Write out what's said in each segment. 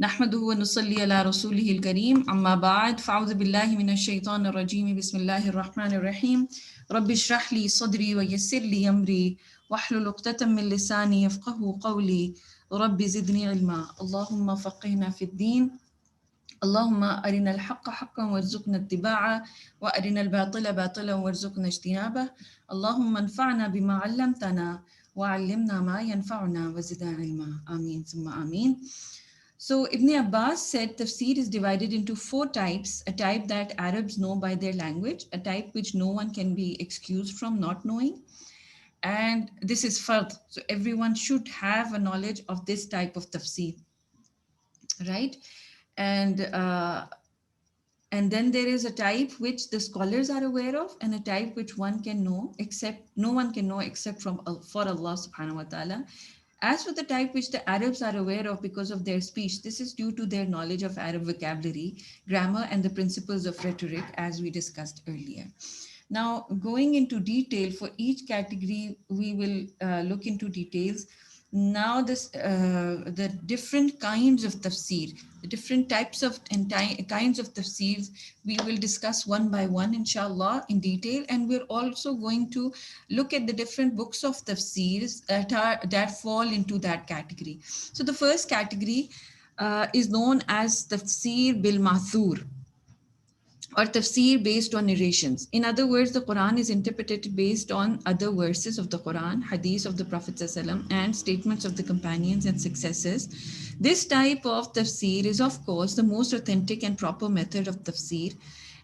نحمده ونصلي على رسوله الكريم أما بعد فأعوذ بالله من الشيطان الرجيم بسم الله الرحمن الرحيم رب اشرح لي صدري ويسر لي أمري واحلل عقدة من لساني يفقه قولي رب زدني علما اللهم فقهنا في الدين اللهم أرنا الحق حقا وارزقنا اتباعه وأرنا الباطل باطلا وارزقنا اجتنابه اللهم انفعنا بما علمتنا وعلمنا ما ينفعنا وزدنا علما آمين ثم آمين. So Ibn Abbas said tafsir is divided into four types: a type that Arabs know by their language, a type which no one can be excused from not knowing, and this is fard. So everyone should have a knowledge of this type of tafsir, right? And and then there is a type which the scholars are aware of, and a type which one can know except no one can know except from for Allah subhanahu wa ta'ala. As for the type which the Arabs are aware of because of their speech, this is due to their knowledge of Arab vocabulary, grammar, and the principles of rhetoric, as we discussed earlier. Now, going into detail for each category, we will look into details. Now, the different kinds of tafsir, the different types of and kinds of tafsirs, we will discuss one by one, inshallah, in detail. And we're also going to look at the different books of tafsirs that fall into that category. So, the first category is known as tafsir bil mathur, or tafsir based on narrations. In other words, the Quran is interpreted based on other verses of the Quran, hadith of the Prophet ﷺ, and statements of the companions and successors. This type of tafsir is, of course, the most authentic and proper method of tafsir.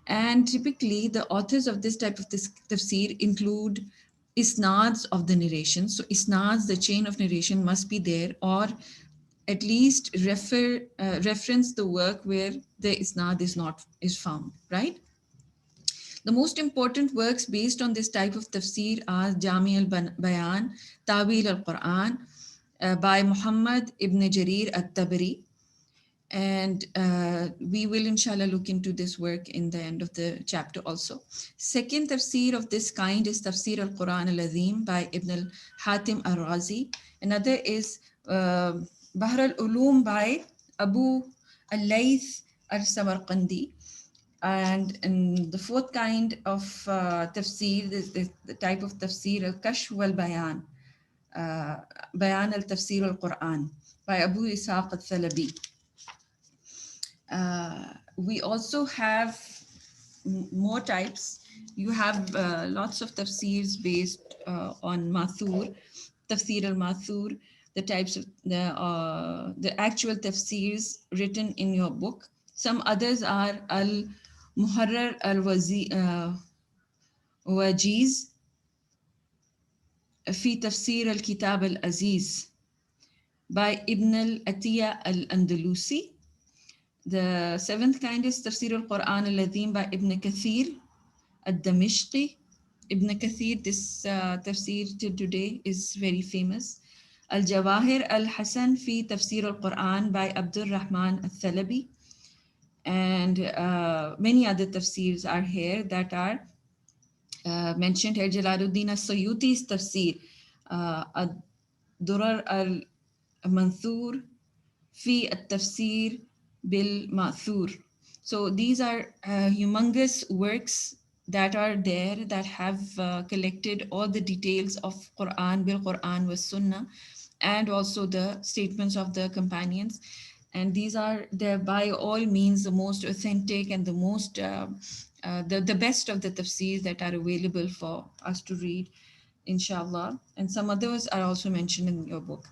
And typically, the authors of this type of tafsir include isnads of the narration. So, isnads, the chain of narration, must be there, or at least reference the work where the isnad is found, right? The most important works based on this type of tafsir are Jami al-Bayan, Tawil al-Quran by Muhammad ibn Jarir al-Tabari. And we will inshallah look into this work in the end of the chapter also. Second tafsir of this kind is Tafsir al-Quran al-Azim by Ibn al-Hatim al-Razi. Another is Bahr al-Uloom by Abu al-Layth al-Samarqandi. And the fourth kind of tafsir is the type of tafsir al-Kashf wal-Bayan, Bayan al-Tafsir al-Quran by Abu Ishaq al-Thalabi. We also have more types. You have lots of tafsirs based on Mathur, Tafsir al-Mathur, the types of the actual tafsirs written in your book. Some others are al-Muharrar al-Wajiz fi Tafsir al-Kitab al-Aziz by Ibn al-Atiyah al-Andalusi. The seventh kind is Tafsir al-Quran al-Azim by Ibn Kathir al-Damishqi. Ibn Kathir, this tafsir till today is very famous. Al-Jawahir al-Hasan fi Tafsir al-Quran by Abdul Rahman al-Thalabi. And many other tafsirs are here that are mentioned here. Jalaluddin al-Suyuti's tafsir, Durar al-Manthur fi al-Tafsir bil Mathur. So these are humongous works that are there that have collected all the details of Quran bil Quran was Sunnah, and also the statements of the companions. And these are by all means the most authentic and the most the best of the tafsirs that are available for us to read, inshallah. And some others are also mentioned in your book.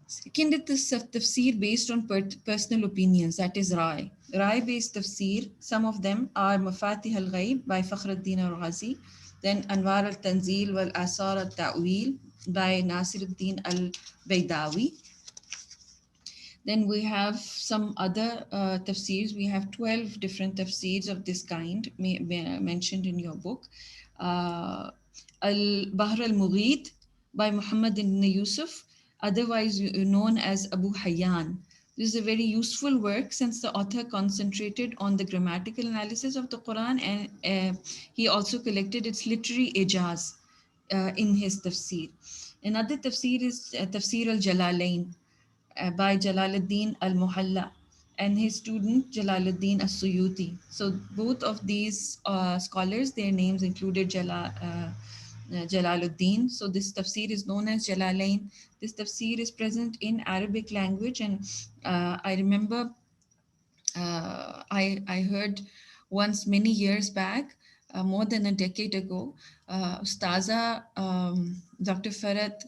Second is tafsir based on personal opinions, that is Rai. Rai based tafsir, some of them are Mafatih al-Ghaib by Fakhruddin al-Ghazi, then Anwar al-Tanzil wal Asar al-Ta'wil by Nasiruddin al-Baydawi. Then we have some other tafsirs. We have 12 different tafsirs of this kind mentioned in your book. Al-Bahr al-Mughith by Muhammad ibn Yusuf, otherwise known as Abu Hayyan. This is a very useful work since the author concentrated on the grammatical analysis of the Quran, and he also collected its literary ijaz in his tafsir. Another tafsir is Tafsir al-Jalalain by Jalaluddin al-Muhalla and his student Jalaluddin as-Suyuti. So both of these scholars, their names included Jalaluddin. So this tafsir is known as Jalalain. This tafsir is present in Arabic language, and I remember I heard once many years back, more than a decade ago, Ustaza Dr. Farad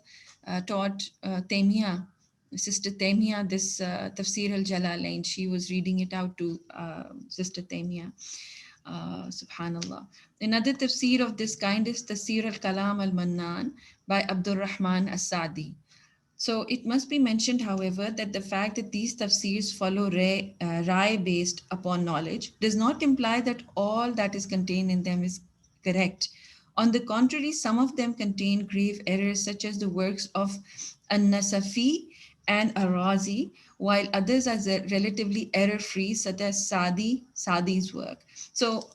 taught Temia, Sister Temia, this Tafsir al Jalalain. She was reading it out to Sister Temia. Subhanallah. Another tafsir of this kind is Tafsir al Kalam al Mannan by Abdul Rahman as Sadi. So it must be mentioned, however, that the fact that these tafsirs follow rai based upon knowledge does not imply that all that is contained in them is correct. On the contrary, some of them contain grave errors, such as the works of An-Nasafi and Ar-Razi, while others are relatively error-free, such as Sadi's work. So,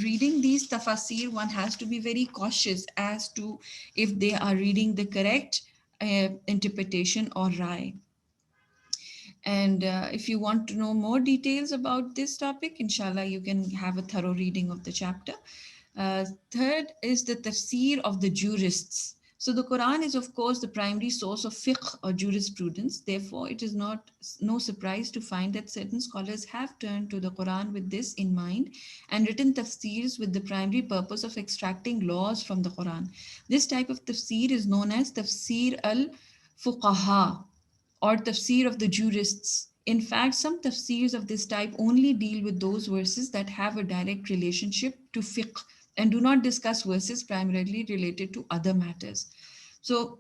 reading these tafasir, one has to be very cautious as to if they are reading the correct interpretation or rai. And if you want to know more details about this topic, inshallah, you can have a thorough reading of the chapter. Third is the tafsir of the jurists. So the Quran is, of course, the primary source of fiqh or jurisprudence. Therefore, it is no surprise to find that certain scholars have turned to the Quran with this in mind and written tafsirs with the primary purpose of extracting laws from the Quran. This type of tafsir is known as tafsir al-fuqaha or tafsir of the jurists. In fact, some tafsirs of this type only deal with those verses that have a direct relationship to fiqh and do not discuss verses primarily related to other matters. So,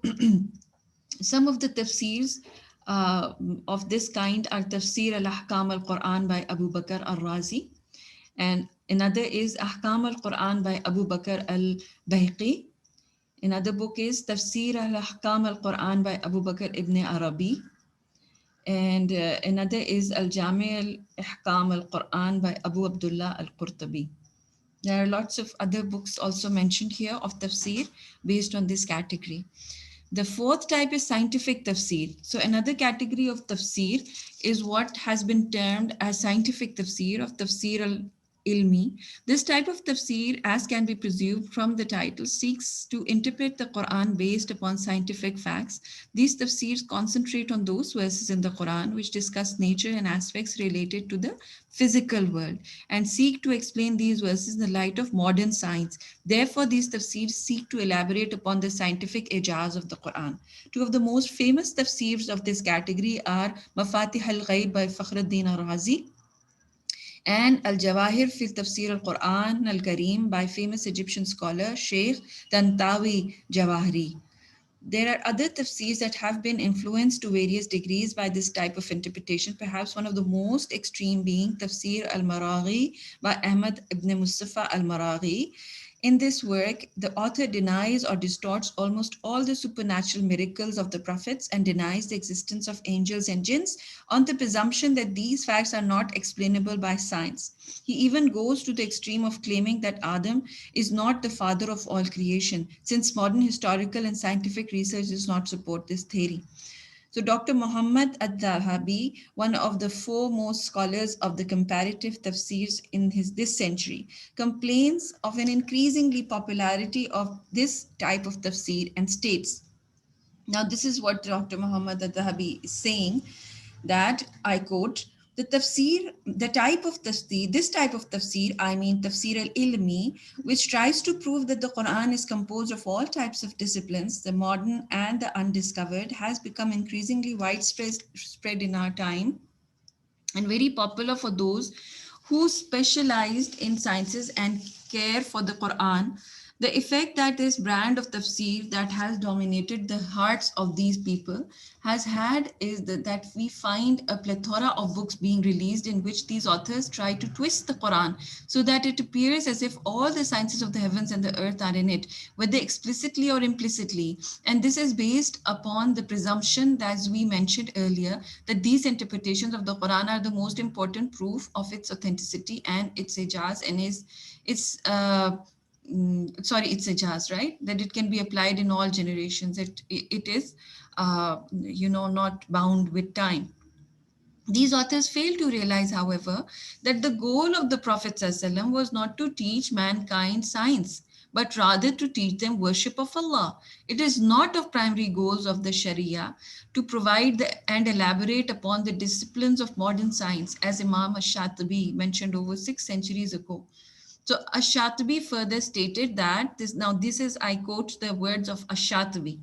some of the tafsirs of this kind are Tafsir al-Ahkam al-Quran by Abu Bakr al-Razi, and another is Ahkam al-Quran by Abu Bakr al-Bayhaqi. Another book is Tafsir al-Ahkam al-Quran by Abu Bakr ibn Arabi. And another is Al-Jami al-Ihkam al-Quran by Abu Abdullah al-Qurtubi. There are lots of other books also mentioned here of tafsir based on this category. The fourth type is scientific tafsir. So another category of tafsir is what has been termed as scientific tafsir of tafsir al-ilmi. This type of tafsir, as can be presumed from the title, seeks to interpret the Quran based upon scientific facts. These tafsirs concentrate on those verses in the Quran which discuss nature and aspects related to the physical world and seek to explain these verses in the light of modern science. Therefore, these tafsirs seek to elaborate upon the scientific ijaz of the Quran. Two of the most famous tafsirs of this category are Mafatih al-Ghaib by Fakhruddin al-Razi and Al-Jawahir fi Tafsir al-Quran al-Kareem by famous Egyptian scholar Sheikh Tantawi Jawahiri. There are other tafsirs that have been influenced to various degrees by this type of interpretation, perhaps one of the most extreme being Tafsir al-Maraghi by Ahmad ibn Mustafa al-Maraghi. In this work, the author denies or distorts almost all the supernatural miracles of the prophets and denies the existence of angels and jinns on the presumption that these facts are not explainable by science. He even goes to the extreme of claiming that Adam is not the father of all creation, since modern historical and scientific research does not support this theory. So Dr. Muhammad al-Dhahabi, one of the foremost scholars of the comparative tafsirs in this century, complains of an increasingly popularity of this type of tafsir and states, now this is what Dr. Muhammad al-Dhahabi is saying, that I quote, this type of tafsir, I mean tafsir al-ilmi, which tries to prove that the Quran is composed of all types of disciplines, the modern and the undiscovered, has become increasingly widespread in our time and very popular for those who specialized in sciences and care for the Quran. The effect that this brand of tafsir that has dominated the hearts of these people has had is that we find a plethora of books being released in which these authors try to twist the Quran so that it appears as if all the sciences of the heavens and the earth are in it, whether explicitly or implicitly. And this is based upon the presumption, as we mentioned earlier, that these interpretations of the Quran are the most important proof of its authenticity and its ijaz and its ijaz, right? That it can be applied in all generations. It is not bound with time. These authors fail to realize, however, that the goal of the Prophet ﷺ was not to teach mankind science, but rather to teach them worship of Allah. It is not of primary goals of the Sharia to provide and elaborate upon the disciplines of modern science, as Imam Ash-Shatibi mentioned over 6 centuries ago. So Ash-Shatibi further stated that this is, I quote the words of Ash-Shatibi.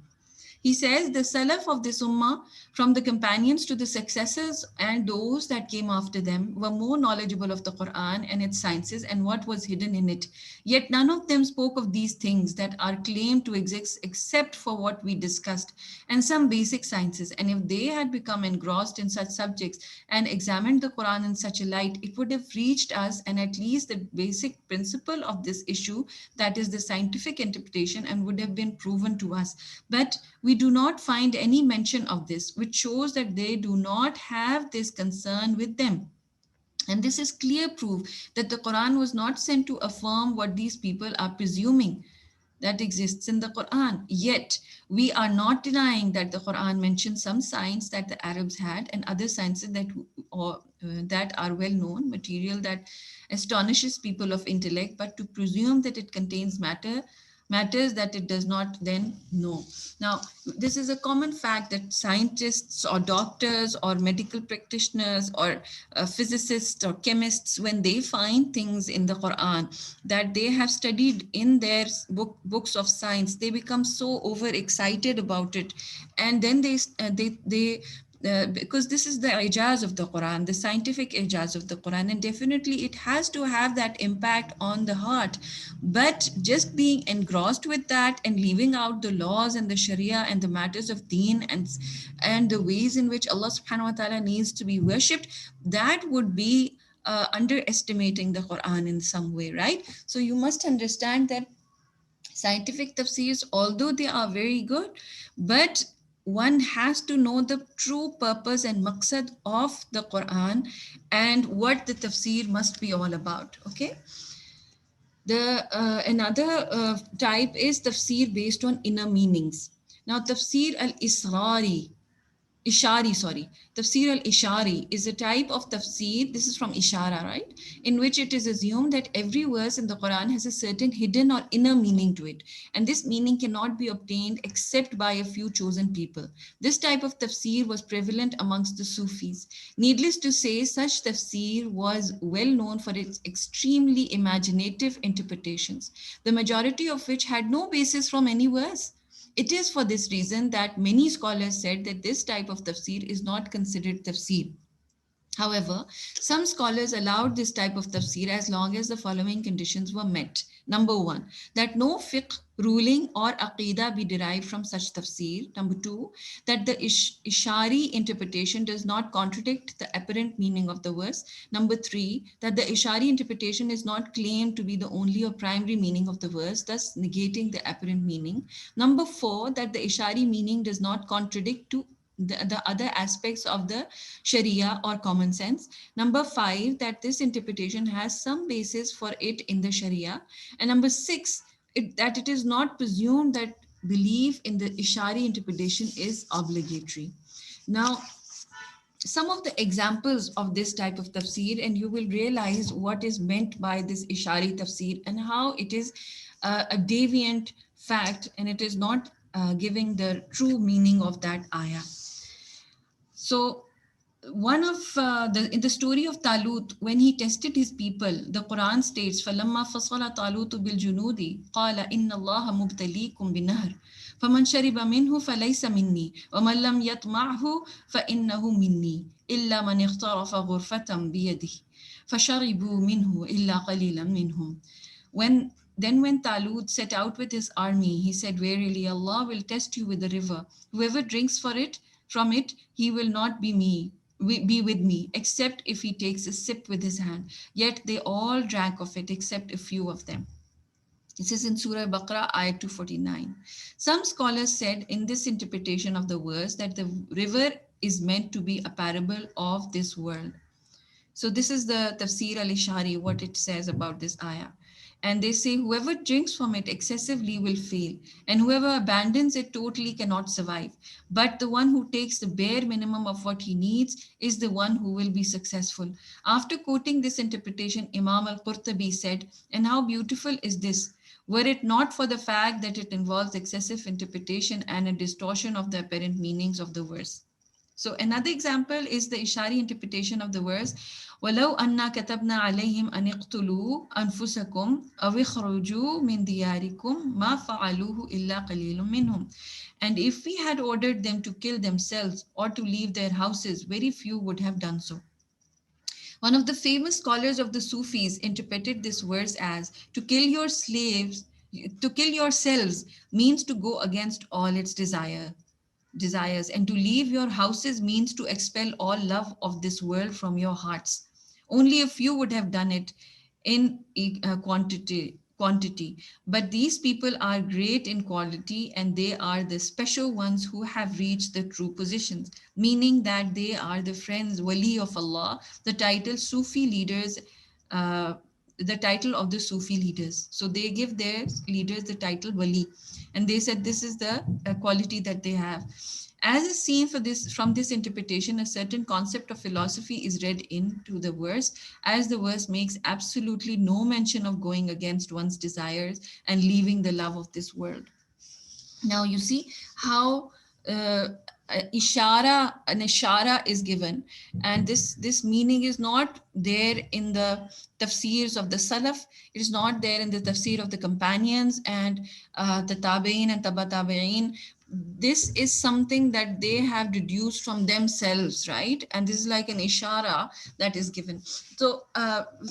He says, the Salaf of this Ummah, from the companions to the successors and those that came after them, were more knowledgeable of the Quran and its sciences and what was hidden in it. Yet none of them spoke of these things that are claimed to exist except for what we discussed and some basic sciences. And if they had become engrossed in such subjects and examined the Quran in such a light, it would have reached us and at least the basic principle of this issue, that is the scientific interpretation, and would have been proven to us. But we do not find any mention of this, which shows that they do not have this concern with them. And this is clear proof that the Quran was not sent to affirm what these people are presuming that exists in the Quran. Yet, we are not denying that the Quran mentions some signs that the Arabs had and other sciences that are well known, material that astonishes people of intellect, but to presume that it contains matters that it does not then know. Now, this is a common fact that scientists or doctors or medical practitioners or physicists or chemists, when they find things in the Quran that they have studied in their books of science, they become so overexcited about it, and then they because this is the ijaz of the Quran, the scientific ijaz of the Quran, and definitely it has to have that impact on the heart. But just being engrossed with that and leaving out the laws and the Sharia and the matters of deen and the ways in which Allah subhanahu wa ta'ala needs to be worshipped, that would be underestimating the Quran in some way, right? So you must understand that scientific tafsirs, although they are very good, but one has to know the true purpose and maqsad of the Quran and what the tafsir must be all about. Okay. The another type is tafsir based on inner meanings. Now, tafsir Ishari, sorry. Tafsir al-Ishari is a type of tafsir, this is from Ishara, right? In which it is assumed that every verse in the Quran has a certain hidden or inner meaning to it. And this meaning cannot be obtained except by a few chosen people. This type of tafsir was prevalent amongst the Sufis. Needless to say, such tafsir was well known for its extremely imaginative interpretations, the majority of which had no basis from any verse. It is for this reason that many scholars said that this type of tafsir is not considered tafsir. However, some scholars allowed this type of tafsir as long as the following conditions were met. Number one, that no fiqh ruling or aqidah be derived from such tafsir. Number two, that the ishari interpretation does not contradict the apparent meaning of the verse. Number three, that the ishari interpretation is not claimed to be the only or primary meaning of the verse, thus negating the apparent meaning. Number four, that the ishari meaning does not contradict to the other aspects of the Sharia or common sense. Number five, that this interpretation has some basis for it in the Sharia. And number six, that it is not presumed that belief in the Ishari interpretation is obligatory. Now, some of the examples of this type of tafsir, and you will realize what is meant by this Ishari tafsir and how it is a deviant fact and it is not giving the true meaning of that ayah. So, one of in the story of Talut, when he tested his people, the Quran states, فَلَمَّا فَصَلَ طَالُوتُ بِالْجُنُودِ قَالَ إِنَّ اللَّهَ مُبْتَلِيكُم بِنَهْرٍ فَمَنْ شَرِبَ مِنْهُ فَلَيْسَ مِنِّي وَمَنْ لَمْ يَطْمَعْهُ فَإِنَّهُ مِنِّي إِلَّا مَنِ اغْتَرَفَ غُرْفَةً بِيَدِهِ فَشَرِبُوا مِنْهُ إِلَّا قَلِيلًا مِنْهُمْ. When Talut set out with his army, he said, verily Allah will test you with the river. Whoever drinks from it, he will not be with me, except if he takes a sip with his hand. Yet they all drank of it, except a few of them. This is in Surah Baqarah, ayat 249. Some scholars said in this interpretation of the verse that the river is meant to be a parable of this world. So this is the Tafsir al-Ishari, what it says about this ayah. And they say whoever drinks from it excessively will fail, and whoever abandons it totally cannot survive. But the one who takes the bare minimum of what he needs is the one who will be successful. After quoting this interpretation, Imam al-Qurtubi said, and how beautiful is this? Were it not for the fact that it involves excessive interpretation and a distortion of the apparent meanings of the verse. So another example is the Ishari interpretation of the verse, وَلَوْ أَنَّا كَتَبْنَا عَلَيْهِمْ أَنِ اقْتُلُوا أَنفُسَكُمْ أَوْ اخْرُجُوا مِنْ دِيَارِكُمْ مَا فَعَلُوهُ إِلَّا قَلِيلٌ مِّنْهُمْ. And if we had ordered them to kill themselves or to leave their houses, very few would have done so. One of the famous scholars of the Sufis interpreted this verse as to kill yourselves means to go against all its desires, and to leave your houses means to expel all love of this world from your hearts. Only a few would have done it in quantity, but these people are great in quality, and they are the special ones who have reached the true positions, meaning that they are the friends wali of Allah, the title Sufi leaders, uh, the title of the Sufi leaders. So they give their leaders the title wali, and they said this is the quality that they have. As is seen from this interpretation, a certain concept of philosophy is read into the verse, as the verse makes absolutely no mention of going against one's desires and leaving the love of this world. Now you see how uh, an ishara is given, and this meaning is not there in the tafsirs of the salaf. It is not there in the tafsir of the companions and the tabi'in and taba tabi'in. This is something that they have deduced from themselves, right? And this is like an ishara that is given. So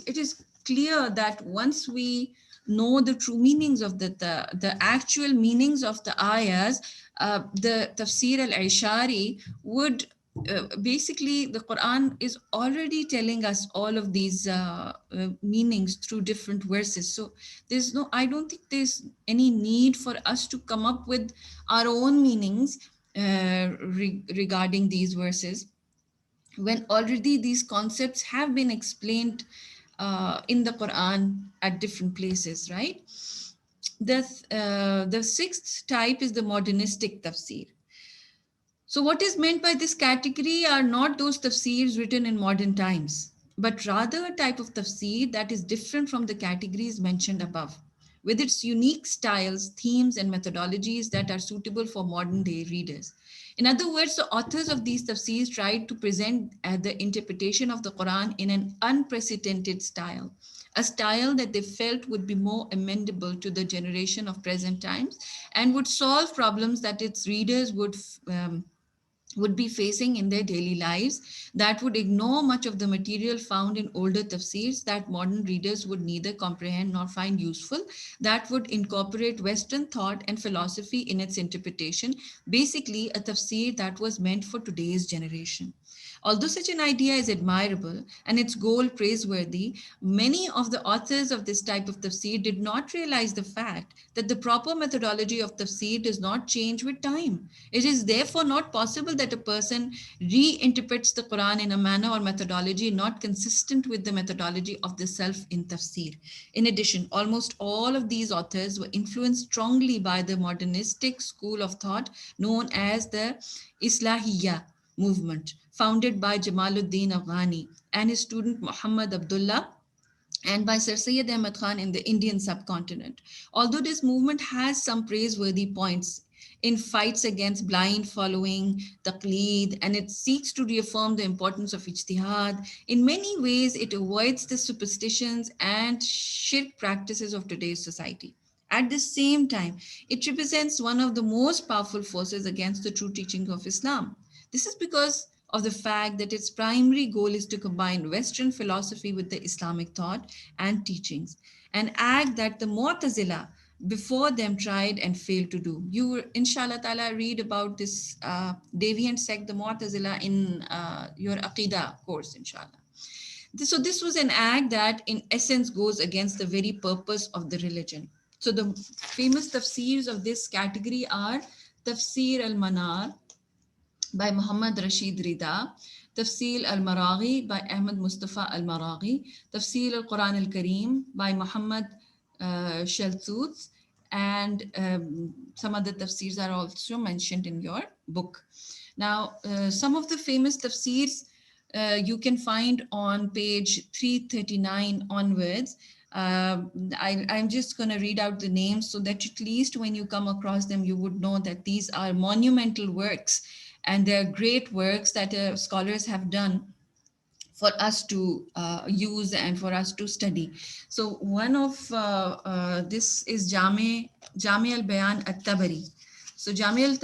it is clear that once we know the true meanings of the actual meanings of the ayahs, the tafsir al-ishari would basically, the Quran is already telling us all of these meanings through different verses. So I don't think there's any need for us to come up with our own meanings regarding these verses, when already these concepts have been explained in the Quran at different places, right? The sixth type is the modernistic tafsir. So, what is meant by this category are not those tafsirs written in modern times, but rather a type of tafsir that is different from the categories mentioned above, with its unique styles, themes, and methodologies that are suitable for modern day readers. In other words, the authors of these tafsirs tried to present the interpretation of the Quran in an unprecedented style, a style that they felt would be more amenable to the generation of present times and would solve problems that its readers would be facing in their daily lives, that would ignore much of the material found in older tafsirs that modern readers would neither comprehend nor find useful, that would incorporate Western thought and philosophy in its interpretation, basically a tafsir that was meant for today's generation. Although such an idea is admirable and its goal praiseworthy, many of the authors of this type of tafsir did not realize the fact that the proper methodology of tafsir does not change with time. It is therefore not possible that a person reinterprets the Quran in a manner or methodology not consistent with the methodology of the self in tafsir. In addition, almost all of these authors were influenced strongly by the modernistic school of thought known as the Islahiyya movement, founded by Jamaluddin Afghani and his student Muhammad Abdullah, and by Sir Syed Ahmad Khan in the Indian subcontinent. Although this movement has some praiseworthy points in fights against blind following, taqleed, and it seeks to reaffirm the importance of ijtihad, in many ways it avoids the superstitions and shirk practices of today's society. At the same time, it represents one of the most powerful forces against the true teachings of Islam. This is because of the fact that its primary goal is to combine Western philosophy with the Islamic thought and teachings, an act that the Mu'tazila before them tried and failed to do. You will, inshallah ta'ala, read about this deviant sect, the Mu'tazila, in your Aqidah course, inshallah. So this was an act that in essence goes against the very purpose of the religion. So the famous tafsirs of this category are Tafsir al-Manar by Muhammad Rashid Rida, Tafsir al-Maraghi by Ahmad Mustafa al-Maraghi, Tafsir al-Quran al-Kareem by Muhammad Shaltut, and some other tafsirs are also mentioned in your book. Now, some of the famous tafsirs you can find on page 339 onwards. I'm just going to read out the names so that at least when you come across them, you would know that these are monumental works and they're great works that scholars have done for us to use and for us to study. So one of this is Jami al Bayan al Tabari. So Jami al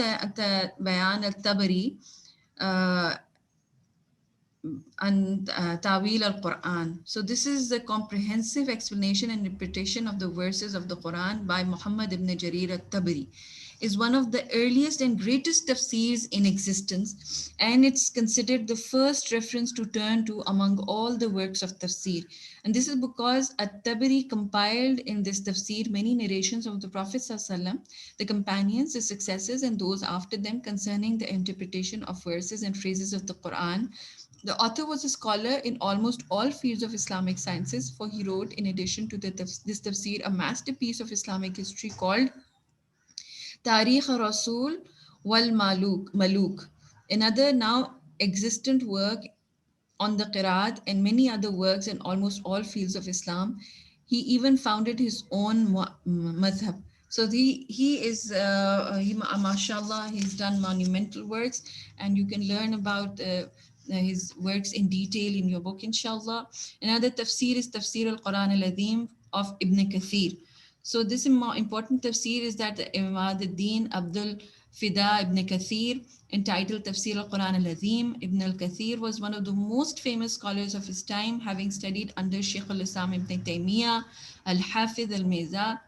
Bayan al Tabari and Tawil al Quran. So this is the comprehensive explanation and interpretation of the verses of the Quran by Muhammad ibn Jarir al Tabari. Is one of the earliest and greatest tafsirs in existence, and it's considered the first reference to turn to among all the works of tafsir. And this is because at-Tabari compiled in this tafsir many narrations of the Prophet ﷺ, the companions, the successors, and those after them concerning the interpretation of verses and phrases of the Quran. The author was a scholar in almost all fields of Islamic sciences, for he wrote, in addition to this tafsir, a masterpiece of Islamic history called Tarikh Rasul wal Maluk, another now existent work on the Qiraat and many other works in almost all fields of Islam. He even founded his own madhab. So he is, mashallah, he's done monumental works, and you can learn about his works in detail in your book, inshallah. Another tafsir is Tafsir al-Quran al-Azim of Ibn Kathir. So this important tafsir is that Imad Abdul Fida ibn Kathir, entitled Tafsir al-Quran al-Azim. Ibn al-Kathir was one of the most famous scholars of his time, having studied under Shaykh al-Islam ibn Taymiyyah, al-Hafiz al-Miza,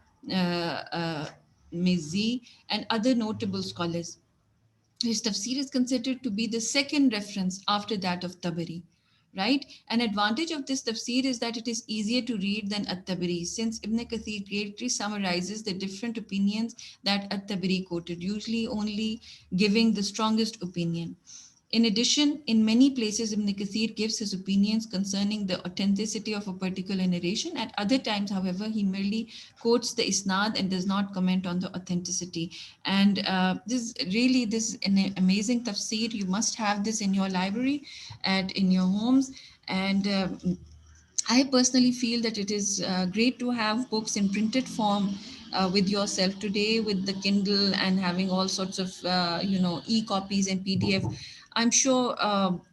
Mizzi, and other notable scholars. His tafsir is considered to be the second reference after that of Tabari, right? An advantage of this tafsir is that it is easier to read than At-Tabari, since Ibn Kathir greatly summarizes the different opinions that At-Tabari quoted, usually only giving the strongest opinion. In addition, in many places, Ibn Kathir gives his opinions concerning the authenticity of a particular narration. At other times, however, he merely quotes the isnad and does not comment on the authenticity. And this is an amazing tafsir. You must have this in your library and in your homes. And I personally feel that it is great to have books in printed form with yourself today, with the Kindle and having all sorts of e-copies and PDF. I'm sure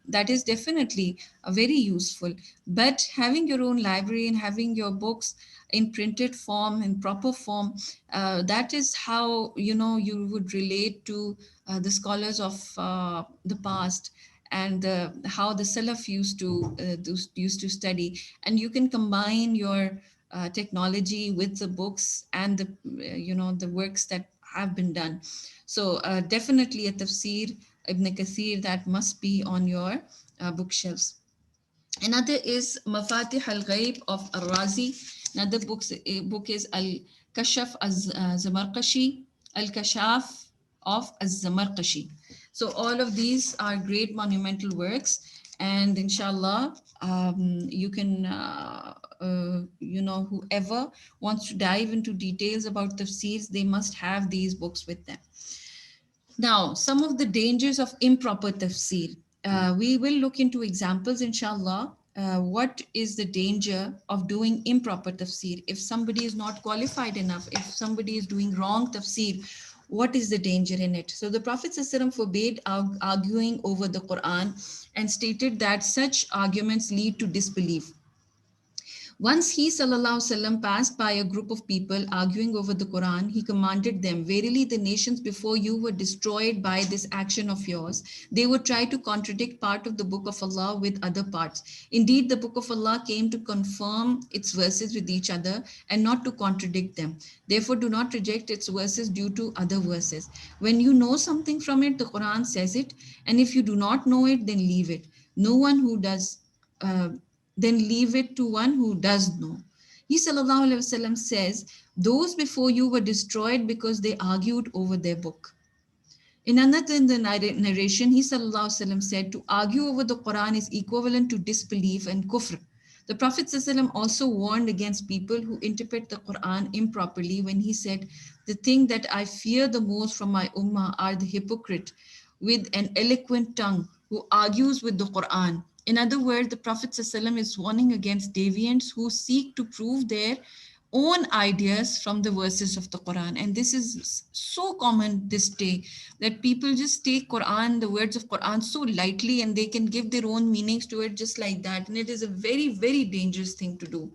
that is definitely very useful. But having your own library and having your books in printed form, in proper form, that is how you would relate to the scholars of the past, and how the Salaf used to study. And you can combine your technology with the books and the works that have been done. So definitely a tafsir Ibn Kathir that must be on your bookshelves. Another is Mafatih al-Ghaib of Al-Razi. Another book is Al-Kashaf az-Zamarqashi, Al-Kashaf of az-Zamarqashi. So all of these are great monumental works, and inshallah, you can, whoever wants to dive into details about tafsirs, they must have these books with them. Now, some of the dangers of improper tafsir. We will look into examples, inshallah. What is the danger of doing improper tafsir? If somebody is not qualified enough, if somebody is doing wrong tafsir, what is the danger in it? So the Prophet ﷺ forbade arguing over the Quran and stated that such arguments lead to disbelief. Once he sallallahu passed by a group of people arguing over the Quran, he commanded them, verily the nations before you were destroyed by this action of yours. They would try to contradict part of the book of Allah with other parts. Indeed, the book of Allah came to confirm its verses with each other and not to contradict them. Therefore, do not reject its verses due to other verses. When you know something from it, the Quran says it, and if you do not know it, then leave it. No one who does then leave it to one who does know. He sallallahu alaihi wasallam says, those before you were destroyed because they argued over their book. In another narration, he sallallahu alaihi wasallam said, to argue over the Quran is equivalent to disbelief and kufr. The Prophet ﷺ also warned against people who interpret the Quran improperly when he said, "The thing that I fear the most from my ummah are the hypocrite with an eloquent tongue who argues with the Quran." In other words, the Prophet ﷺ is warning against deviants who seek to prove their own ideas from the verses of the Quran. And this is so common this day, that people just take Quran, the words of Quran, so lightly, and they can give their own meanings to it just like that. And it is a very, very dangerous thing to do.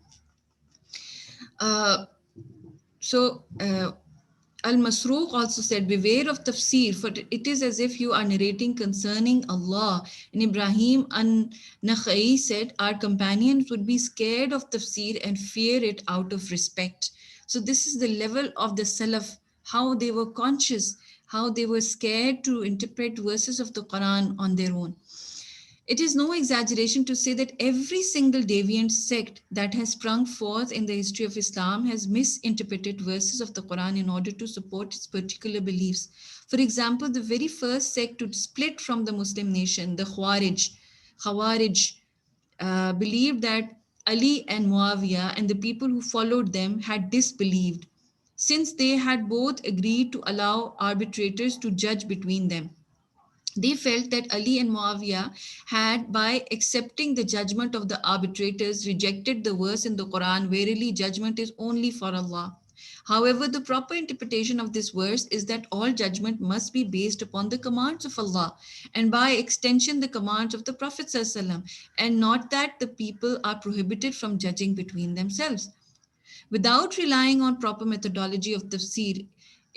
Uh, so Al-Masruq also said, "Beware of tafsir, for it is as if you are narrating concerning Allah." And Ibrahim an-Nakhai said, "Our companions would be scared of tafsir and fear it out of respect." So this is the level of the Salaf, how they were conscious, how they were scared to interpret verses of the Quran on their own. It is no exaggeration to say that every single deviant sect that has sprung forth in the history of Islam has misinterpreted verses of the Quran in order to support its particular beliefs. For example, the very first sect to split from the Muslim nation, the Khawarij, believed that Ali and Muawiyah and the people who followed them had disbelieved, since they had both agreed to allow arbitrators to judge between them. They felt that Ali and Muawiyah had, by accepting the judgment of the arbitrators, rejected the verse in the Quran, "Verily, judgment is only for Allah." However, the proper interpretation of this verse is that all judgment must be based upon the commands of Allah, and by extension, the commands of the Prophet ﷺ, and not that the people are prohibited from judging between themselves. Without relying on proper methodology of tafsir,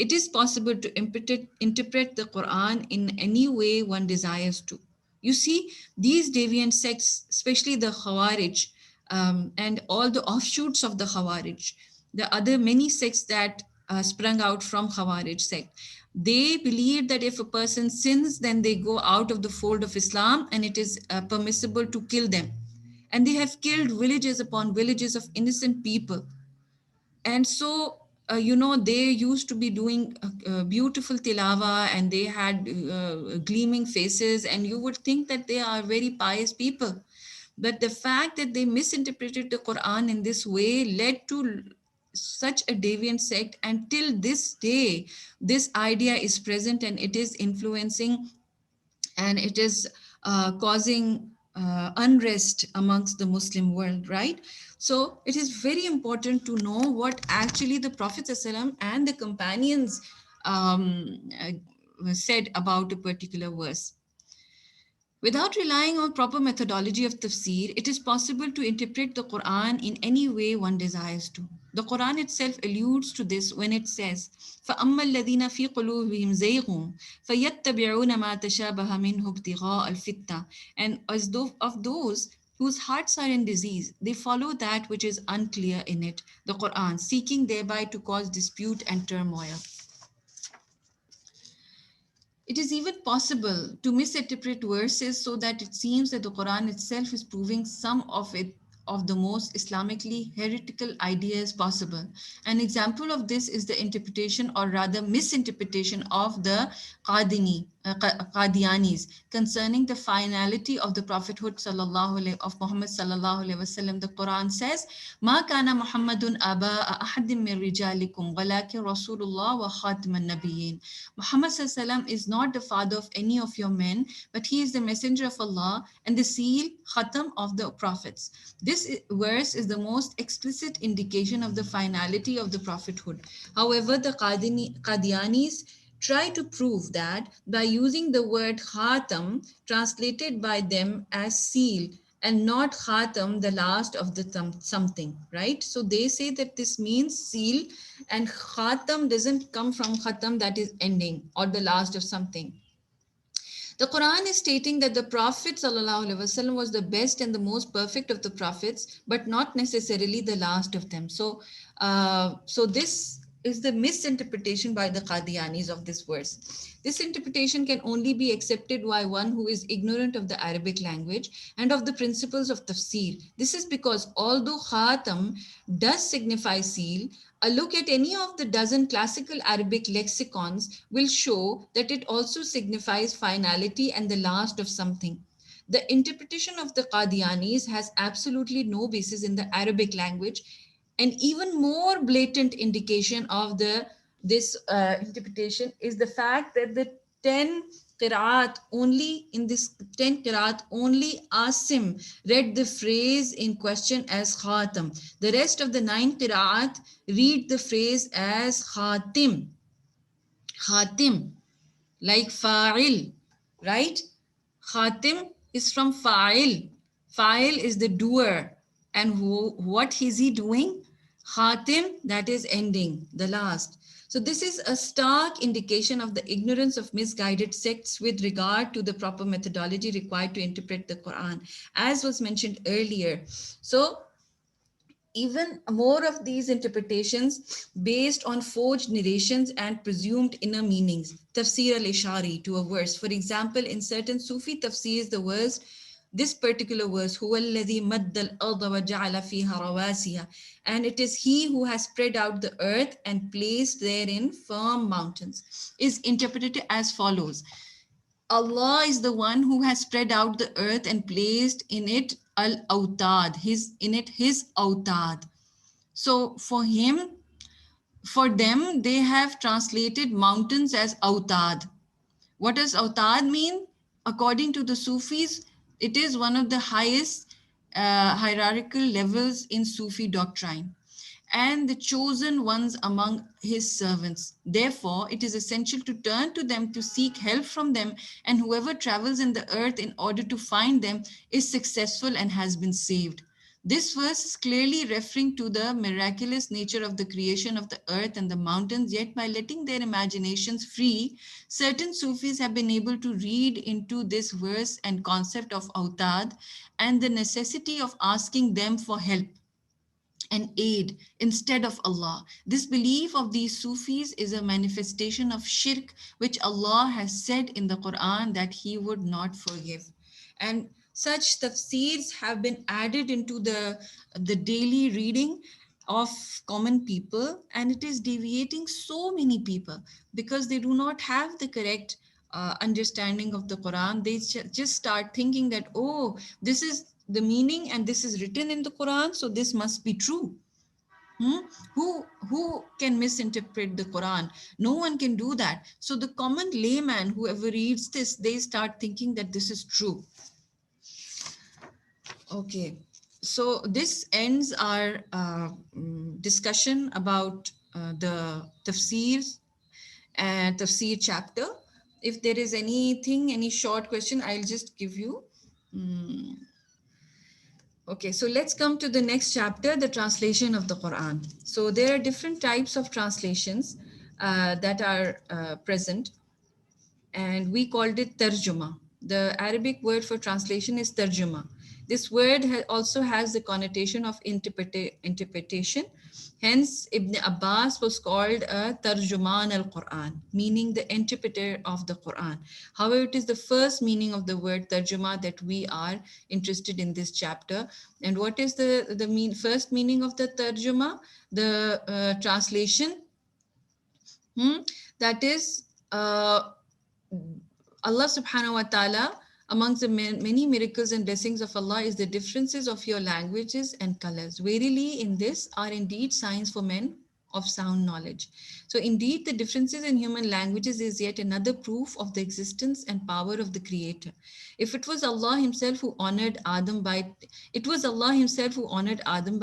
it is possible to interpret the Quran in any way one desires to. You see, these deviant sects, especially the Khawarij, and all the offshoots of the Khawarij, the other many sects that sprung out from Khawarij sect, they believe that if a person sins, then they go out of the fold of Islam, and it is permissible to kill them. And they have killed villages upon villages of innocent people. And so they used to be doing beautiful tilawa, and they had gleaming faces, and you would think that they are very pious people. But the fact that they misinterpreted the Quran in this way led to such a deviant sect, and till this day this idea is present, and it is influencing, and it is causing unrest amongst the Muslim world, right? So it is very important to know what actually the Prophet ﷺ and the companions said about a particular verse. Without relying on proper methodology of tafsir, it is possible to interpret the Quran in any way one desires to. The Quran itself alludes to this when it says, فَأَمَّا الَّذِينَ فِي قُلُوبِهِمْ زَيْغٌ فَيَتَّبِعُونَ مَا تَشَابَهَ مِنْهُ ابْتِغَاءَ الْفِتْنَةِ. And as though of those whose hearts are in disease, they follow that which is unclear in it, the Quran, seeking thereby to cause dispute and turmoil. It is even possible to misinterpret verses so that it seems that the Quran itself is proving some of the most Islamically heretical ideas possible. An example of this is the interpretation, or rather misinterpretation, of the Qadianis concerning the finality of the prophethood of Muhammad sallallahu alaihi wasallam. The Quran says, "Ma kana Muhammadun aba ahadim min rijalikum, walakin Rasulullah wa khataman nabiyyin." Muhammad sallallahu is not the father of any of your men, but he is the messenger of Allah and the seal, khatam, of the prophets. This verse is the most explicit indication of the finality of the prophethood. However, the Qadianis try to prove that by using the word khatam, translated by them as seal, and not khatam, the last of the something, right? So they say that this means seal, and khatam doesn't come from khatam, that is ending or the last of something. The Quran is stating that the Prophet ﷺ was the best and the most perfect of the prophets, but not necessarily the last of them. So this is the misinterpretation by the Qadianis of this verse. This interpretation can only be accepted by one who is ignorant of the Arabic language and of the principles of tafsir. This is because although khatam does signify seal, a look at any of the dozen classical Arabic lexicons will show that it also signifies finality and the last of something. The interpretation of the Qadianis has absolutely no basis in the Arabic language, and even more blatant indication of this interpretation is the fact that the 10 qiraat only in this 10 qiraat only Asim read the phrase in question as khatam. The rest of the 9 qiraat read the phrase as khatim. Khatim, like fa'il, right? Khatim is from fa'il. Fa'il is the doer. And what is he doing? Khatim, that is ending, the last. So this is a stark indication of the ignorance of misguided sects with regard to the proper methodology required to interpret the Quran, as was mentioned earlier. So even more of these interpretations based on forged narrations and presumed inner meanings. Tafseer al-Ishari to a verse. For example, in certain Sufi tafseers, the verse, this particular verse, هُوَ الَّذِي مَدَّ الْأَرْضَ وَجَعَلَ فِيهَا رَوَاسِيَ, and it is he who has spread out the earth and placed therein firm mountains, is interpreted as follows. Allah is the one who has spread out the earth and placed in it al-awtad, his awtad. So for them, they have translated mountains as awtad. What does awtad mean? According to the Sufis, it is one of the highest hierarchical levels in Sufi doctrine and the chosen ones among his servants. Therefore, it is essential to turn to them to seek help from them, and whoever travels in the earth in order to find them is successful and has been saved. This verse is clearly referring to the miraculous nature of the creation of the earth and the mountains, yet by letting their imaginations free, certain Sufis have been able to read into this verse and concept of autad and the necessity of asking them for help and aid instead of Allah. This belief of these Sufis is a manifestation of shirk, which Allah has said in the Quran that He would not forgive. And such tafseers have been added into the daily reading of common people, and it is deviating so many people because they do not have the correct understanding of the Quran. They just start thinking that, oh, this is the meaning and this is written in the Quran, so this must be true. Hmm? Who can misinterpret the Quran? No one can do that. So the common layman, whoever reads this, they start thinking that this is true. Okay, so this ends our discussion about the tafseers and tafseer chapter. If there is anything, any short question, I'll just give you. Okay, so let's come to the next chapter, the translation of the Quran. So there are different types of translations that are present, and we called it tarjuma. The Arabic word for translation is tarjuma. This word also has the connotation of interpretation. Hence, Ibn Abbas was called a tarjuman al-Quran, meaning the interpreter of the Quran. However, it is the first meaning of the word tarjuma that we are interested in this chapter. And what is the first meaning of the tarjuma? The translation, that is Allah subhanahu wa ta'ala, amongst the many miracles and blessings of Allah is the differences of your languages and colors. Verily, in this are indeed signs for men of sound knowledge. So indeed, the differences in human languages is yet another proof of the existence and power of the Creator. If it was Allah Himself who honored Adam by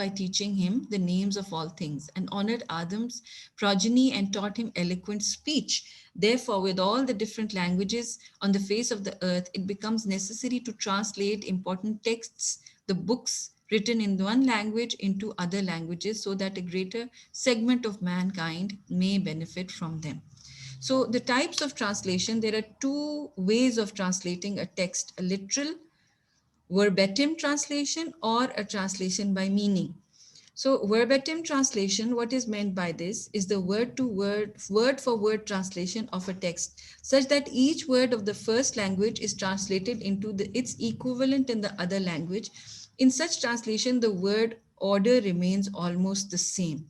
teaching him the names of all things, and honored Adam's progeny and taught him eloquent speech. Therefore, with all the different languages on the face of the earth, it becomes necessary to translate important texts, the books written in one language, into other languages so that a greater segment of mankind may benefit from them. So the types of translation, there are two ways of translating a text: a literal verbatim translation or a translation by meaning. So verbatim translation, what is meant by this is the word for word translation of a text, such that each word of the first language is translated into its equivalent in the other language. In such translation, the word order remains almost the same.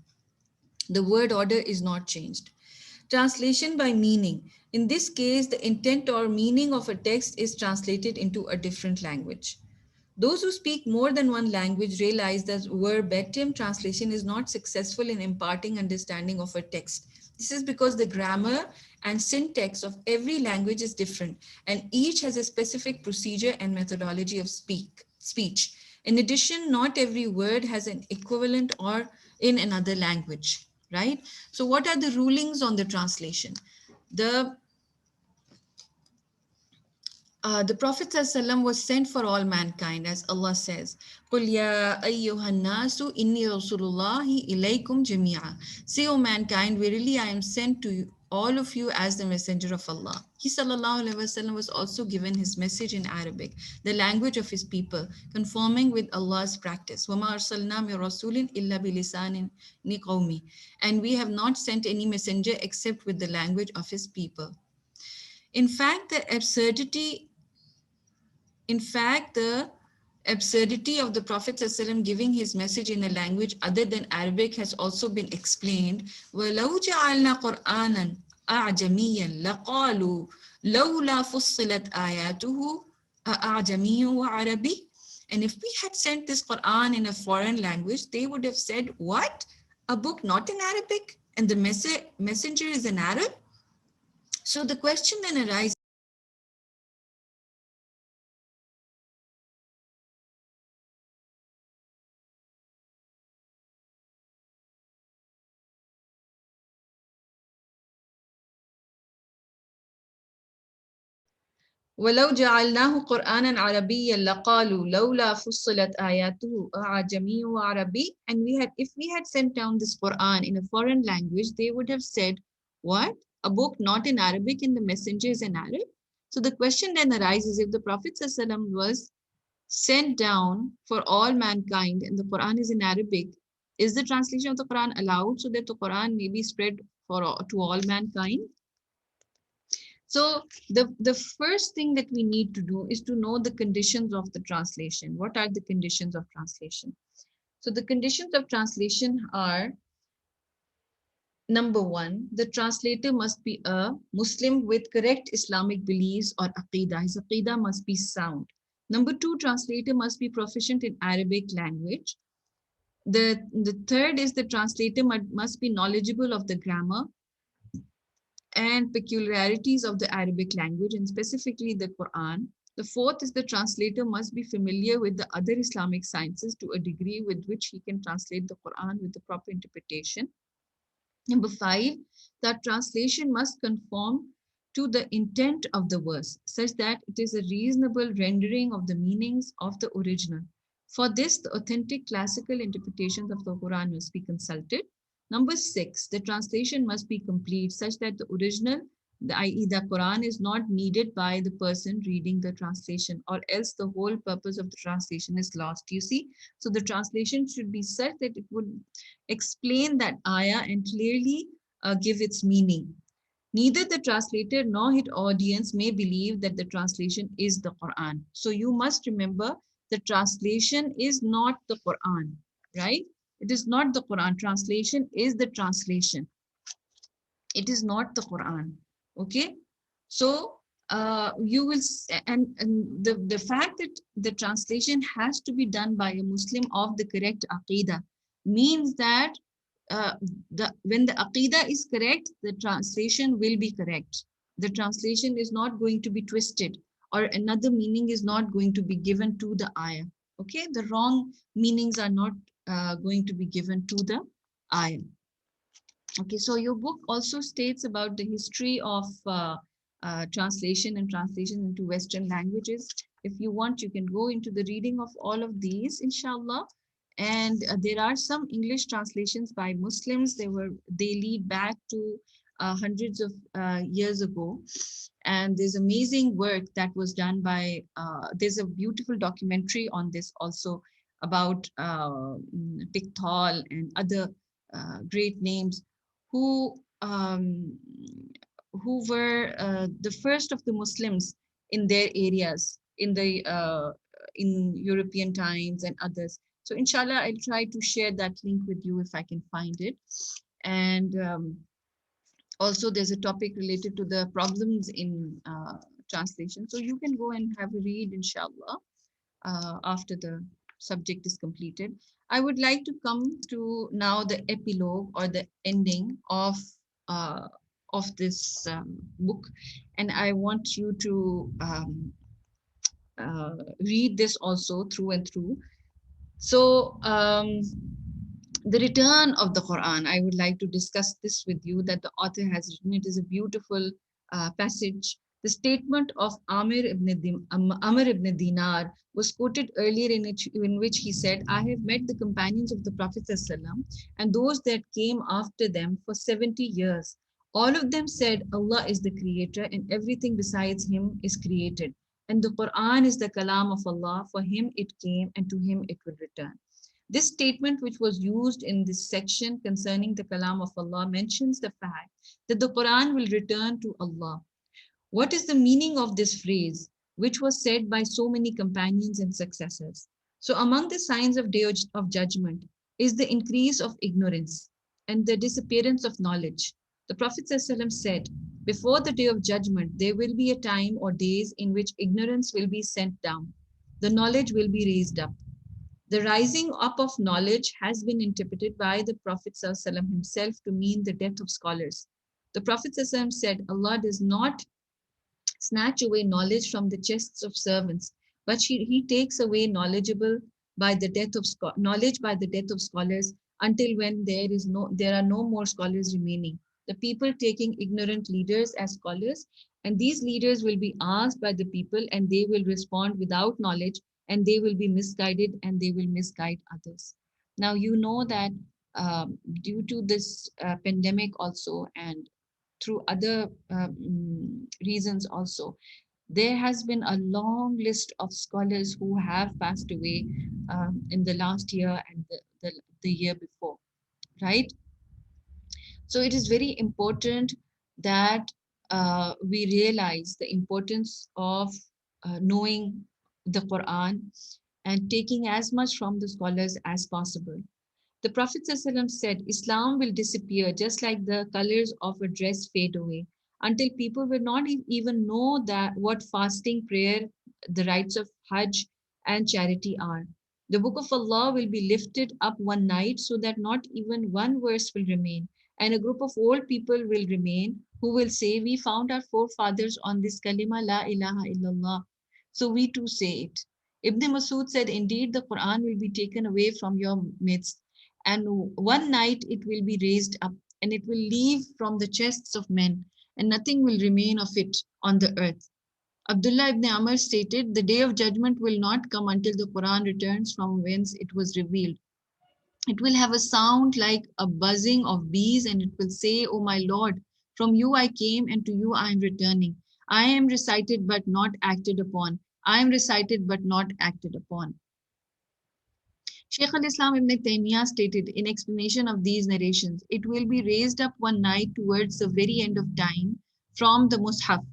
The word order is not changed. Translation by meaning. In this case, the intent or meaning of a text is translated into a different language. Those who speak more than one language realize that verbatim translation is not successful in imparting understanding of a text. This is because the grammar and syntax of every language is different, and each has a specific procedure and methodology of speech. In addition, not every word has an equivalent or in another language, right? So what are the rulings on the translation? The the Prophet ﷺ was sent for all mankind, as Allah says, قُلْ يَا أَيُّهَا النَّاسُ إِنِّي رَسُولُ اللَّهِ إِلَيْكُمْ جَمِيعًا. Say, O mankind, verily I am sent to you, all of you as the messenger of Allah. He ﷺ was also given his message in Arabic, the language of his people, conforming with Allah's practice. وَمَا أَرْسَلْنَا مِن رَسُولٍ إِلَّا بِلِسَانٍ قَوْمِهِ. And we have not sent any messenger except with the language of his people. In fact, the absurdity of the Prophet ﷺ giving his message in a language other than Arabic has also been explained. وَلَوْ جَعَلْنَا قُرْآنًا أَعْجَمِيًّا لَقَالُوا لَوْلَا فُصِّلَتْ آيَاتُهُ أَعْجَمِيٌّ وَعَرَبِيٌّ. And if we had sent this Quran in a foreign language, they would have said, what? A book not in Arabic? And the messenger is an Arab? So the question then arises, ولو جعلناه قرآنا عربيا لقالوا لولا فصلت آياته أعجمي وعربي. And if we had sent down this Quran in a foreign language, they would have said, what? A book not in Arabic and the messenger is in Arab? So the question then arises, if the Prophet ﷺ was sent down for all mankind and the Quran is in Arabic, is the translation of the Quran allowed so that the Quran may be spread to all mankind? So the first thing that we need to do is to know the conditions of the translation. What are the conditions of translation? So the conditions of translation are, number one, the translator must be a Muslim with correct Islamic beliefs or aqidah. His aqidah must be sound. Number two, translator must be proficient in Arabic language. The third is the translator must be knowledgeable of the grammar and peculiarities of the Arabic language, and specifically the Quran. The fourth is the translator must be familiar with the other Islamic sciences to a degree with which he can translate the Quran with the proper interpretation. Number five, that translation must conform to the intent of the verse, such that it is a reasonable rendering of the meanings of the original. For this, the authentic classical interpretations of the Quran must be consulted. Number six, the translation must be complete, such that the original, i.e., the Quran, is not needed by the person reading the translation, or else the whole purpose of the translation is lost. You see, so the translation should be such that it would explain that ayah and clearly give its meaning. Neither the translator nor his audience may believe that the translation is the Quran. So you must remember the translation is not the Quran, right? It is not the Quran. Translation is the translation. It is not the Quran. Okay. So you will, and the fact that the translation has to be done by a Muslim of the correct aqidah means that uh, when the aqidah is correct, the translation will be correct. The translation is not going to be twisted, or another meaning is not going to be given to the ayah. Okay, the wrong meanings are not going to be given to the ayah. Okay, so your book also states about the history of translation and translation into Western languages. If you want, you can go into the reading of all of these, inshallah. And there are some English translations by Muslims. They lead back to hundreds of years ago. And there's amazing work that was done by, there's a beautiful documentary on this also about Pickthall and other great names who were the first of the Muslims in their areas in European times and others. So inshallah, I'll try to share that link with you if I can find it. And Also, there's a topic related to the problems in translation. So you can go and have a read, inshallah, after the subject is completed. I would like to come to now the epilogue or the ending uh, of this book, and I want you to read this also through and through. So, the return of the Quran, I would like to discuss this with you that the author has written. It is a beautiful passage. The statement of Amr ibn Dinar was quoted earlier in which he said, I have met the companions of the Prophet ﷺ and those that came after them for 70 years. All of them said, Allah is the creator and everything besides him is created. And the Quran is the kalam of Allah. For him it came and to him it will return. This statement, which was used in this section concerning the Kalam of Allah, mentions the fact that the Quran will return to Allah. What is the meaning of this phrase, which was said by so many companions and successors? So, among the signs of day of judgment is the increase of ignorance and the disappearance of knowledge. The Prophet ﷺ said, before the day of judgment, there will be a time or days in which ignorance will be sent down, the knowledge will be raised up. The rising up of knowledge has been interpreted by the Prophet ﷺ himself to mean the death of scholars. The Prophet ﷺ said, Allah does not snatch away knowledge from the chests of servants, but he takes away knowledge by the death of scholars until when there are no more scholars remaining. The people taking ignorant leaders as scholars, and these leaders will be asked by the people, and they will respond without knowledge, and they will be misguided, and they will misguide others. Now you know that due to this pandemic also, and through other reasons also, there has been a long list of scholars who have passed away in the last year and the year before, right? So it is very important that we realize the importance of knowing the Quran and taking as much from the scholars as possible. The Prophet ﷺ said, Islam will disappear just like the colors of a dress fade away until people will not even know that what fasting, prayer, the rites of Hajj, and charity are. The book of Allah will be lifted up one night so that not even one verse will remain, and a group of old people will remain who will say, we found our forefathers on this kalima la ilaha illallah. So we too say it. Ibn Masud said, indeed, the Quran will be taken away from your midst, and one night it will be raised up, and it will leave from the chests of men, and nothing will remain of it on the earth. Abdullah ibn Amr stated, the day of judgment will not come until the Quran returns from whence it was revealed. It will have a sound like a buzzing of bees, and it will say, O my Lord, from you I came, and to you I am returning. I am recited but not acted upon. I am recited but not acted upon. Shaykh al-Islam Ibn Taymiyyah stated in explanation of these narrations, it will be raised up one night towards the very end of time from the Mus'haf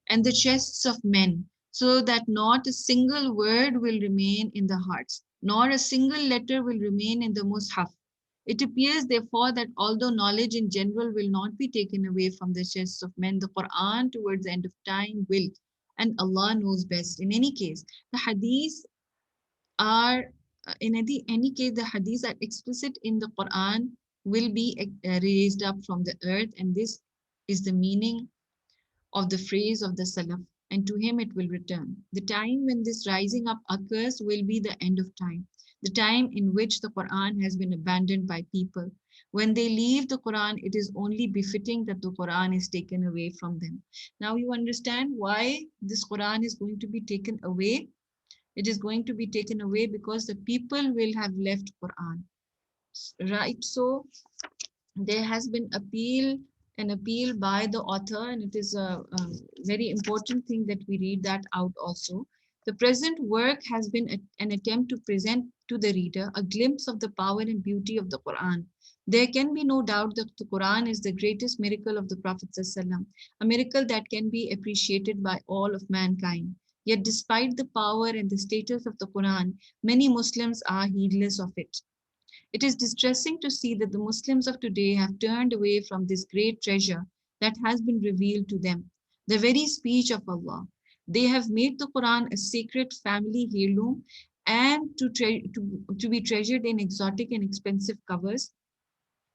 and the chests of men, so that not a single word will remain in the hearts, nor a single letter will remain in the Mus'haf. It appears, therefore, that although knowledge in general will not be taken away from the chests of men, the Quran towards the end of time will, and Allah knows best. In any case, the hadiths are in any case the hadiths are explicit in the Quran will be raised up from the earth, and this is the meaning of the phrase of the Salaf, and to him it will return. The time when this rising up occurs will be the end of time, the time in which the Quran has been abandoned by people. When they leave the Quran, it is only befitting that the Quran is taken away from them. Now you understand why this Quran is going to be taken away. It is going to be taken away because the people will have left Quran, right? So there has been an appeal by the author, and it is a very important thing that we read that out also. The present work has been an attempt to present to the reader a glimpse of the power and beauty of the Quran. There can be no doubt that the Quran is the greatest miracle of the Prophet ﷺ, a miracle that can be appreciated by all of mankind. Yet, despite the power and the status of the Quran, many Muslims are heedless of it. It is distressing to see that the Muslims of today have turned away from this great treasure that has been revealed to them, the very speech of Allah. They have made the Quran a sacred family heirloom and to be treasured in exotic and expensive covers,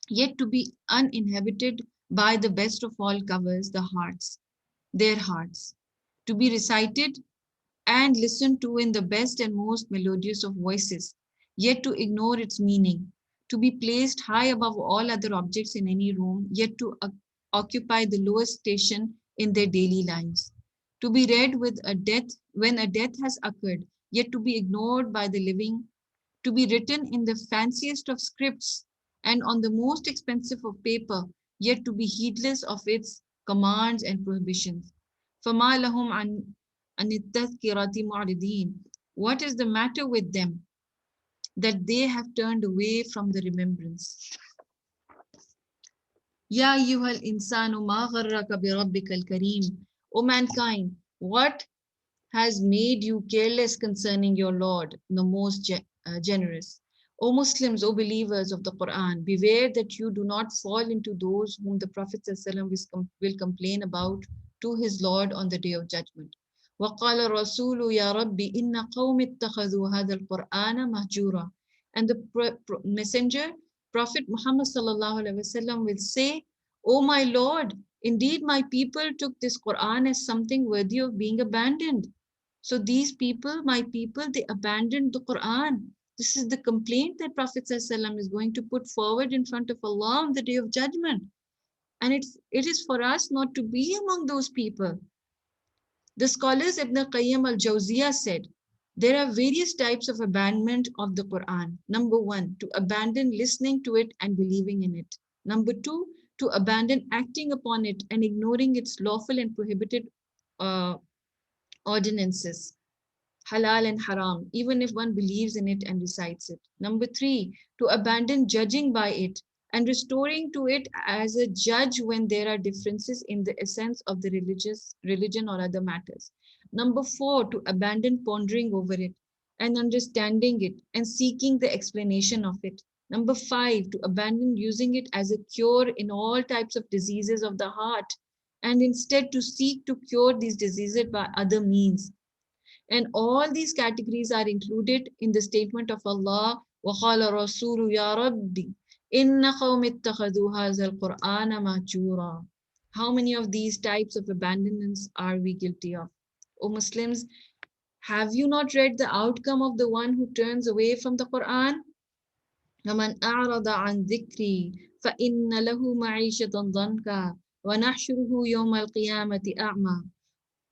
yet to be uninhabited by the best of all covers, the hearts, their hearts, to be recited and listened to in the best and most melodious of voices, yet to ignore its meaning, to be placed high above all other objects in any room, yet to occupy the lowest station in their daily lives, to be read with a death when a death has occurred, yet to be ignored by the living, to be written in the fanciest of scripts and on the most expensive of paper, yet to be heedless of its commands and prohibitions. فَمَا لَهُمْ عَنِ التَّذْكِرَةِ مُعْرِضِينَ. What is the matter with them that they have turned away from the remembrance? Ya ayyuhal insanu ma gharraka bi rabbikal kareem. O mankind, what has made you careless concerning your Lord, the most generous? O Muslims, O believers of the Quran, beware that you do not fall into those whom the Prophet ﷺ will complain about to his Lord on the day of judgment. وَقَالَ الرَّسُولُ يَا رَبِّ إِنَّ قَوْمِ اتَّخَذُوا هَذَا الْقُرْآنَ مَهْجُورًا. And the messenger, Prophet Muhammad ﷺ will say, O my Lord, indeed my people took this Quran as something worthy of being abandoned. So these people, my people, they abandoned the Quran. This is the complaint that Prophet ﷺ is going to put forward in front of Allah on the day of judgment. And it is for us not to be among those people. The scholars Ibn Qayyim al-Jawziyah said, there are various types of abandonment of the Quran. Number one, to abandon listening to it and believing in it. Number two, to abandon acting upon it and ignoring its lawful and prohibited uh, ordinances, halal and haram, even if one believes in it and recites it. Number three, to abandon judging by it and restoring to it as a judge when there are differences in the essence of the religion or other matters. Number four, to abandon pondering over it and understanding it and seeking the explanation of it. Number five, to abandon using it as a cure in all types of diseases of the heart and instead to seek to cure these diseases by other means. And all these categories are included in the statement of Allah, وَقَالَ الرَّسُولُ يَا رَبِّ إِنَّ قَوْمِ اتَّخَذُوا هَذَا الْقُرْآنَ مَهْجُورًا. How many of these types of abandonments are we guilty of? O Muslims, have you not read the outcome of the one who turns away from the Quran? وَمَنْ أَعْرَضَ عَنْ ذِكْرِي فَإِنَّ لَهُ مَعِيشَةً ضَنْكًا وَنَحْشُرُهُ يَوْمَ الْقِيَامَةِ أَعْمَى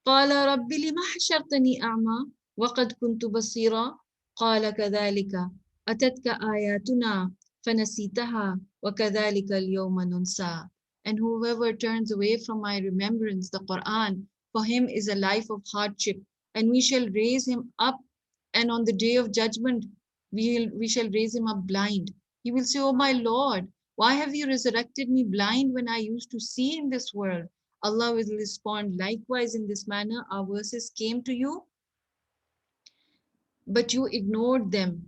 قال رب لم حشرتني أعمى وقد كنت بصيرا قال كذلك أتتك آياتنا فنسيتها وكذلك اليوم ننسى. And whoever turns away from my remembrance, the Quran, for him is a life of hardship, and we shall raise him up, and on the day of judgment we shall raise him up blind. He will say, Oh my Lord, why have you resurrected me blind when I used to see in this world? Allah will respond, likewise in this manner, our verses came to you, but you ignored them.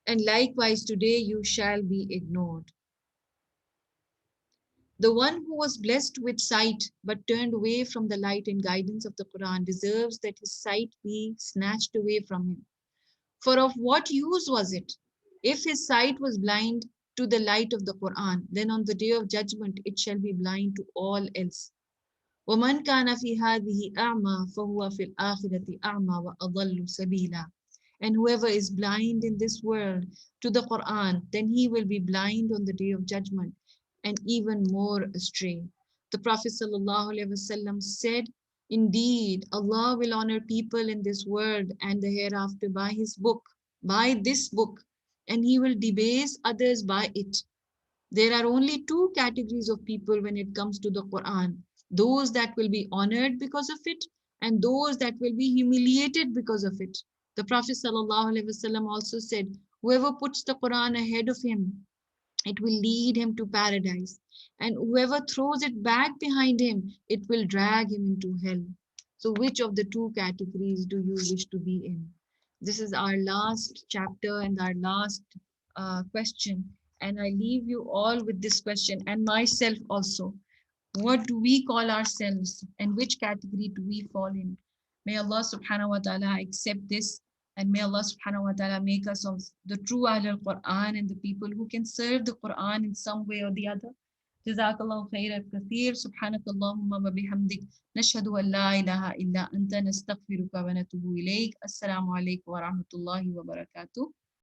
And likewise today you shall be ignored. The one who was blessed with sight but turned away from the light and guidance of the Quran deserves that his sight be snatched away from him. For of what use was it? If his sight was blind to the light of the Quran, then on the day of judgment it shall be blind to all else. ومن كان في هذه أعمى فهو في الآخرة أعمى وأضل سبيلا. And whoever is blind in this world to the Quran, then he will be blind on the day of judgment and even more astray. The Prophet ﷺ said, indeed, Allah will honor people in this world and the hereafter by his book, by this book, and he will debase others by it. There are only two categories of people when it comes to the Quran: those that will be honored because of it, and those that will be humiliated because of it. The Prophet ﷺ also said, whoever puts the Quran ahead of him, it will lead him to paradise. And whoever throws it back behind him, it will drag him into hell. So which of the two categories do you wish to be in? This is our last chapter and our last question. And I leave you all with this question, and myself also. What do we call ourselves and which category do we fall in? May Allah subhanahu wa ta'ala accept this, and may Allah subhanahu wa ta'ala make us of the true Ahlul Quran and the people who can serve the Quran in some way or the other. Jazakallahu khairan kathir. Subhanakallahumma wa bihamdik. Nashhadu an la ilaha illa anta nastaghfiruka wa natubu ilayk. Assalamu alaikum wa rahmatullahi wa barakatuh.